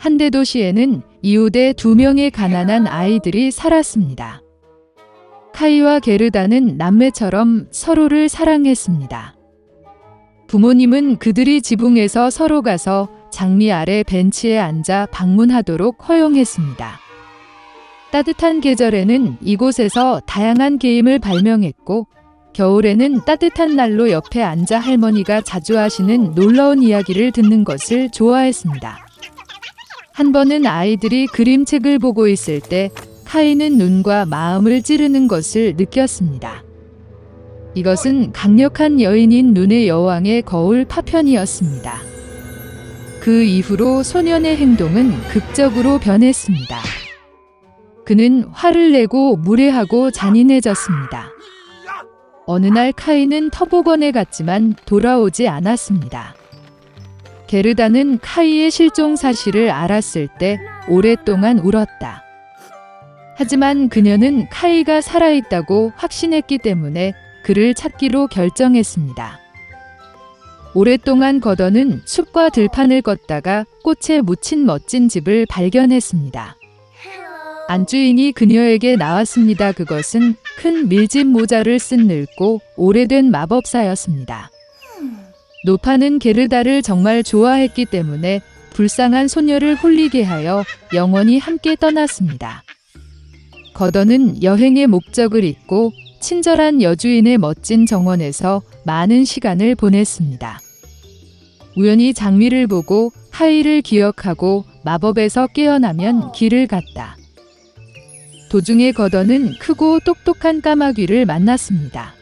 한 대도시에는 이웃의 2명의 가난한 아이들이 살았습니다. 카이와 게르다는 남매처럼 서로를 사랑했습니다. 부모님은 그들이 지붕에서 서로 가서 장미 아래 벤치에 앉아 방문하도록 허용했습니다. 따뜻한 계절에는 이곳에서 다양한 게임을 발명했고, 겨울에는 따뜻한 난로 옆에 앉아 할머니가 자주 하시는 놀라운 이야기를 듣는 것을 좋아했습니다. 한 번은 아이들이 그림책을 보고 있을 때 카이는 눈과 마음을 찌르는 것을 느꼈습니다. 이것은 강력한 여인인 눈의 여왕의 거울 파편이었습니다. 그 이후로 소년의 행동은 극적으로 변했습니다. 그는 화를 내고 무례하고 잔인해졌습니다. 어느 날 카이는 터보건에 갔지만 돌아오지 않았습니다. 게르다는 카이의 실종 사실을 알았을 때 오랫동안 울었다. 하지만 그녀는 카이가 살아있다고 확신했기 때문에 그를 찾기로 결정했습니다. 오랫동안 거더는 숲과 들판을 걷다가 꽃에 묻힌 멋진 집을 발견했습니다. 안주인이 그녀에게 나왔습니다. 그것은 큰 밀짚 모자를 쓴 늙고 오래된 마법사였습니다. 노파는 게르다를 정말 좋아했기 때문에 불쌍한 소녀를 홀리게 하여 영원히 함께 떠났습니다. 거더는 여행의 목적을 잊고 친절한 여주인의 멋진 정원에서 많은 시간을 보냈습니다. 우연히 장미를 보고 카이를 기억하고 마법에서 깨어나면 길을 갔다. 도중에 거더는 크고 똑똑한 까마귀를 만났습니다.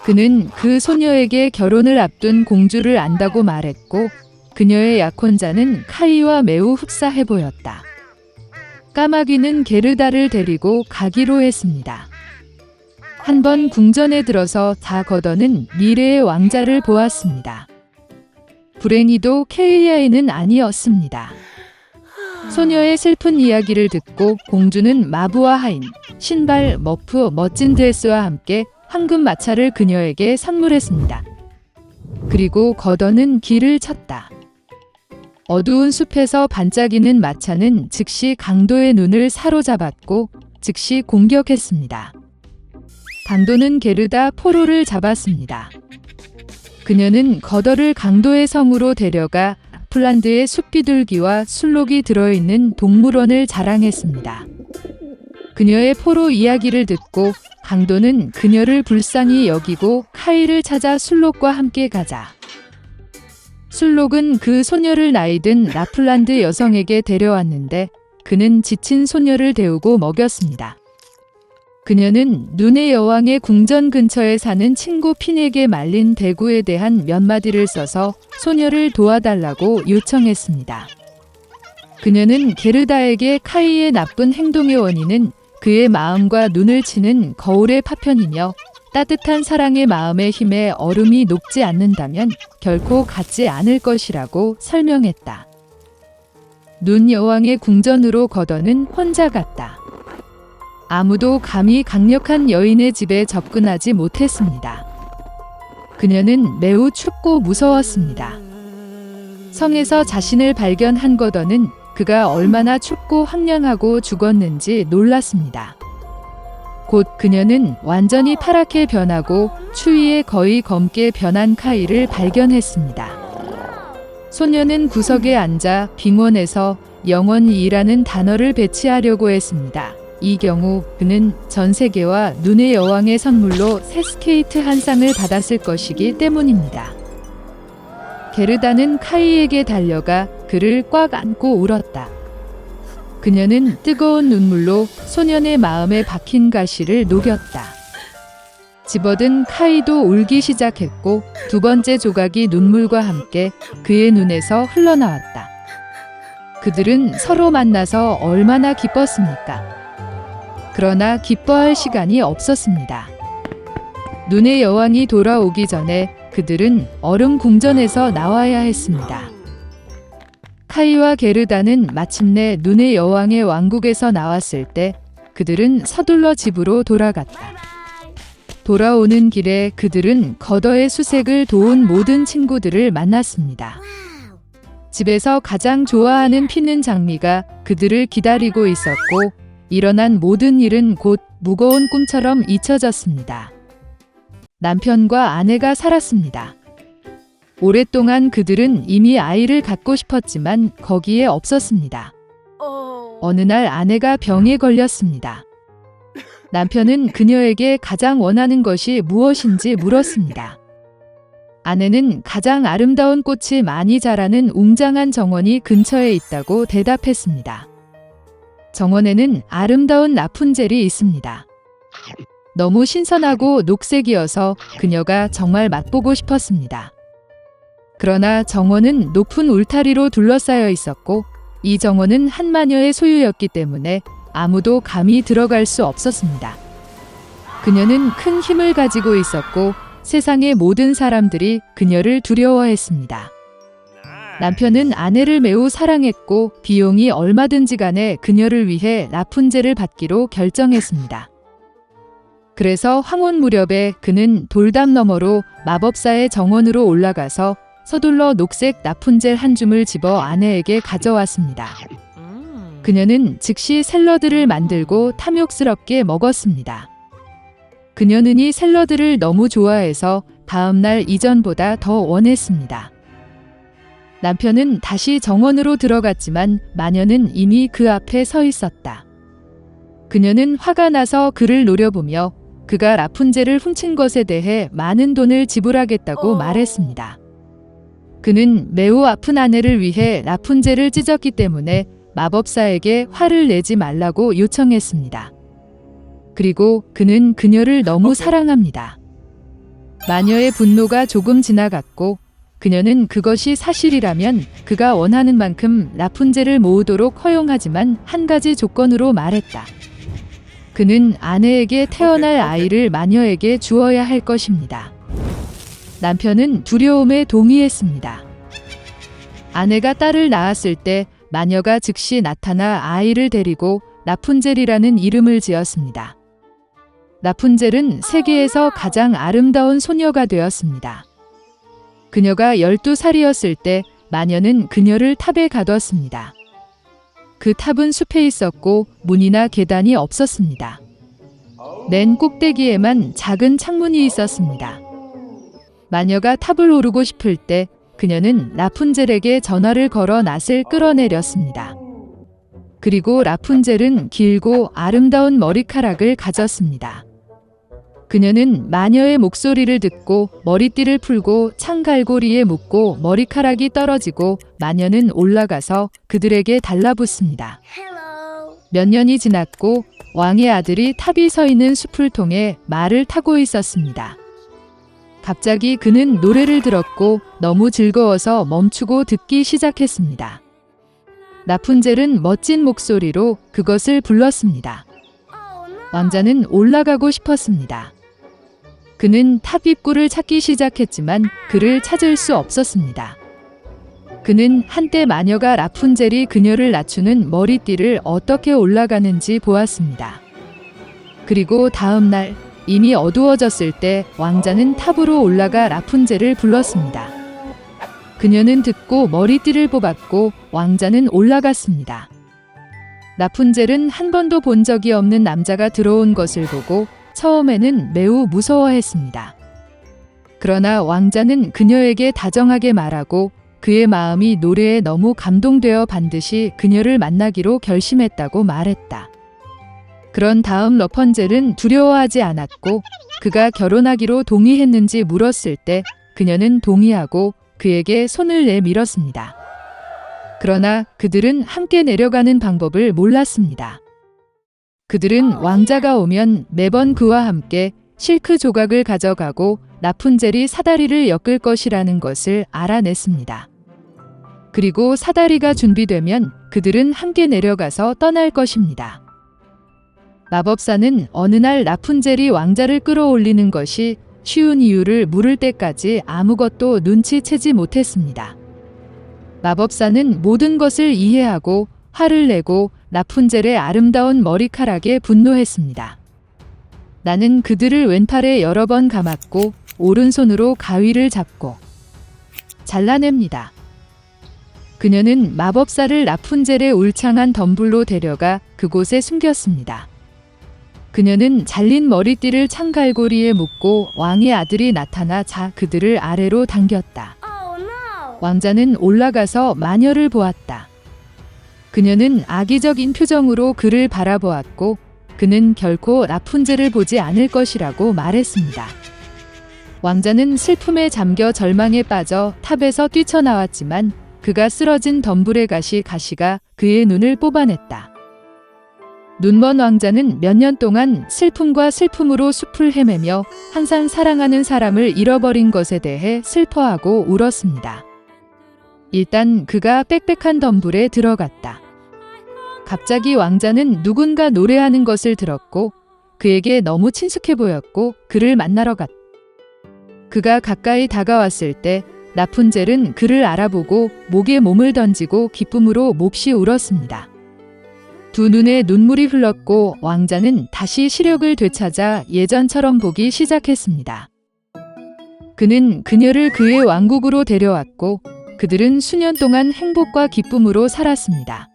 그는 그 소녀에게 결혼을 앞둔 공주를 안다고 말했고, 그녀의 약혼자는 카이와 매우 흡사해 보였다. 까마귀는 게르다를 데리고 가기로 했습니다. 한 번 궁전에 들어서 거더는 미래의 왕자를 보았습니다. 불행히도 케이아이는 아니었습니다. 소녀의 슬픈 이야기를 듣고 공주는 마부와 하인, 신발, 머프, 멋진 드레스와 함께 황금 마차를 그녀에게 선물했습니다. 그리고 거더는 길을 쳤다. 어두운 숲에서 반짝이는 마차는 즉시 강도의 눈을 사로잡았고 즉시 공격했습니다. 강도는 게르다 포로를 잡았습니다. 그녀는 거더를 강도의 성으로 데려가 라플란드의 숲비둘기와 술록이 들어있는 동물원을 자랑했습니다. 그녀의 포로 이야기를 듣고 강도는 그녀를 불쌍히 여기고 카이를 찾아 술록과 함께 가자. 술록은 그 소녀를 나이든 라플란드 여성에게 데려왔는데 그는 지친 소녀를 데우고 먹였습니다. 그녀는 눈의 여왕의 궁전 근처에 사는 친구 핀에게 말린 대구에 대한 몇 마디를 써서 소녀를 도와달라고 요청했습니다. 그녀는 게르다에게 카이의 나쁜 행동의 원인은 그의 마음과 눈을 치는 거울의 파편이며 따뜻한 사랑의 마음의 힘에 얼음이 녹지 않는다면 결코 갖지 않을 것이라고 설명했다. 눈 여왕의 궁전으로 거더는 혼자 갔다. 아무도 감히 강력한 여인의 집에 접근하지 못했습니다. 그녀는 매우 춥고 무서웠습니다. 성에서 자신을 발견한 거더는 그가 얼마나 춥고 황량하고 죽었는지 놀랐습니다. 곧 그녀는 완전히 파랗게 변하고 추위에 거의 검게 변한 카이를 발견했습니다. 소녀는 구석에 앉아 빙원에서 영원이라는 단어를 배치하려고 했습니다. 이 경우 그는 전 세계와 눈의 여왕의 선물로 새 스케이트 한 쌍을 받았을 것이기 때문입니다. 게르다는 카이에게 달려가 그를 꽉 안고 울었다. 그녀는 뜨거운 눈물로 소년의 마음에 박힌 가시를 녹였다. 집어든 카이도 울기 시작했고 두 번째 조각이 눈물과 함께 그의 눈에서 흘러나왔다. 그들은 서로 만나서 얼마나 기뻤습니까? 그러나 기뻐할 시간이 없었습니다. 눈의 여왕이 돌아오기 전에 그들은 얼음 궁전에서 나와야 했습니다. 카이와 게르다는 마침내 눈의 여왕의 왕국에서 나왔을 때 그들은 서둘러 집으로 돌아갔다. 돌아오는 길에 그들은 거더의 수색을 도운 모든 친구들을 만났습니다. 집에서 가장 좋아하는 피는 장미가 그들을 기다리고 있었고 일어난 모든 일은 곧 무거운 꿈처럼 잊혀졌습니다. 남편과 아내가 살았습니다. 오랫동안 그들은 이미 아이를 갖고 싶었지만 거기에 없었습니다. 어느 날 아내가 병에 걸렸습니다. 남편은 그녀에게 가장 원하는 것이 무엇인지 물었습니다. 아내는 가장 아름다운 꽃이 많이 자라는 웅장한 정원이 근처에 있다고 대답했습니다. 정원에는 아름다운 라푼젤이 있습니다. 너무 신선하고 녹색이어서 그녀가 정말 맛보고 싶었습니다. 그러나 정원은 높은 울타리로 둘러싸여 있었고 이 정원은 한 마녀의 소유였기 때문에 아무도 감히 들어갈 수 없었습니다. 그녀는 큰 힘을 가지고 있었고 세상의 모든 사람들이 그녀를 두려워했습니다. 남편은 아내를 매우 사랑했고 비용이 얼마든지 간에 그녀를 위해 라푼젤을 받기로 결정했습니다. 그래서 황혼 무렵에 그는 돌담 너머로 마법사의 정원으로 올라가서 서둘러 녹색 라푼젤 한 줌을 집어 아내에게 가져왔습니다. 그녀는 즉시 샐러드를 만들고 탐욕스럽게 먹었습니다. 그녀는 이 샐러드를 너무 좋아해서 다음날 이전보다 더 원했습니다. 남편은 다시 정원으로 들어갔지만 마녀는 이미 그 앞에 서 있었다. 그녀는 화가 나서 그를 노려보며 그가 라푼젤을 훔친 것에 대해 많은 돈을 지불하겠다고 말했습니다. 그는 매우 아픈 아내를 위해 라푼젤을 찢었기 때문에 마법사에게 화를 내지 말라고 요청했습니다. 그리고 그는 그녀를 너무 사랑합니다. 마녀의 분노가 조금 지나갔고 그녀는 그것이 사실이라면 그가 원하는 만큼 라푼젤을 모으도록 허용하지만 한 가지 조건으로 말했다. 그는 아내에게 태어날 아이를 마녀에게 주어야 할 것입니다. 남편은 두려움에 동의했습니다. 아내가 딸을 낳았을 때 마녀가 즉시 나타나 아이를 데리고 라푼젤이라는 이름을 지었습니다. 라푼젤은 세계에서 가장 아름다운 소녀가 되었습니다. 그녀가 12살이었을 때 마녀는 그녀를 탑에 가뒀습니다. 그 탑은 숲에 있었고 문이나 계단이 없었습니다. 맨 꼭대기에만 작은 창문이 있었습니다. 마녀가 탑을 오르고 싶을 때 그녀는 라푼젤에게 전화를 걸어 낫을 끌어내렸습니다. 그리고 라푼젤은 길고 아름다운 머리카락을 가졌습니다. 그녀는 마녀의 목소리를 듣고 머리띠를 풀고 창갈고리에 묶고 머리카락이 떨어지고 마녀는 올라가서 그들에게 달라붙습니다. 몇 년이 지났고 왕의 아들이 탑이 서 있는 숲을 통해 말을 타고 있었습니다. 갑자기 그는 노래를 들었고 너무 즐거워서 멈추고 듣기 시작했습니다. 라푼젤은 멋진 목소리로 그것을 불렀습니다. 왕자는 올라가고 싶었습니다. 그는 탑 입구를 찾기 시작했지만 그를 찾을 수 없었습니다. 그는 한때 마녀가 라푼젤이 그녀를 낮추는 머리띠를 어떻게 올라가는지 보았습니다. 그리고 다음 날 이미 어두워졌을 때 왕자는 탑으로 올라가 라푼젤을 불렀습니다. 그녀는 듣고 머리띠를 뽑았고 왕자는 올라갔습니다. 라푼젤은 한 번도 본 적이 없는 남자가 들어온 것을 보고 처음에는 매우 무서워했습니다. 그러나 왕자는 그녀에게 다정하게 말하고 그의 마음이 노래에 너무 감동되어 반드시 그녀를 만나기로 결심했다고 말했다. 그런 다음 라푼젤은 두려워하지 않았고 그가 결혼하기로 동의했는지 물었을 때 그녀는 동의하고 그에게 손을 내밀었습니다. 그러나 그들은 함께 내려가는 방법을 몰랐습니다. 그들은 왕자가 오면 매번 그와 함께 실크 조각을 가져가고 라푼젤이 사다리를 엮을 것이라는 것을 알아냈습니다. 그리고 사다리가 준비되면 그들은 함께 내려가서 떠날 것입니다. 마법사는 어느 날 라푼젤이 왕자를 끌어올리는 것이 쉬운 이유를 물을 때까지 아무것도 눈치채지 못했습니다. 마법사는 모든 것을 이해하고 화를 내고 라푼젤의 아름다운 머리카락에 분노했습니다. 나는 그들을 왼팔에 여러 번 감았고 오른손으로 가위를 잡고 잘라냅니다. 그녀는 마법사를 라푼젤의 울창한 덤불로 데려가 그곳에 숨겼습니다. 그녀는 잘린 머리띠를 창갈고리에 묶고 왕의 아들이 나타나 그들을 아래로 당겼다. 왕자는 올라가서 마녀를 보았다. 그녀는 악의적인 표정으로 그를 바라보았고 그는 결코 라푼젤을 보지 않을 것이라고 말했습니다. 왕자는 슬픔에 잠겨 절망에 빠져 탑에서 뛰쳐나왔지만 그가 쓰러진 덤불의 가시가 그의 눈을 뽑아냈다. 눈먼 왕자는 몇 년 동안 슬픔과 슬픔으로 숲을 헤매며 항상 사랑하는 사람을 잃어버린 것에 대해 슬퍼하고 울었습니다. 일단 그가 빽빽한 덤불에 들어갔다. 갑자기 왕자는 누군가 노래하는 것을 들었고 그에게 너무 친숙해 보였고 그를 만나러 갔다. 그가 가까이 다가왔을 때 라푼젤은 그를 알아보고 목에 몸을 던지고 기쁨으로 몹시 울었습니다. 두 눈에 눈물이 흘렀고 왕자는 다시 시력을 되찾아 예전처럼 보기 시작했습니다. 그는 그녀를 그의 왕국으로 데려왔고 그들은 수년 동안 행복과 기쁨으로 살았습니다.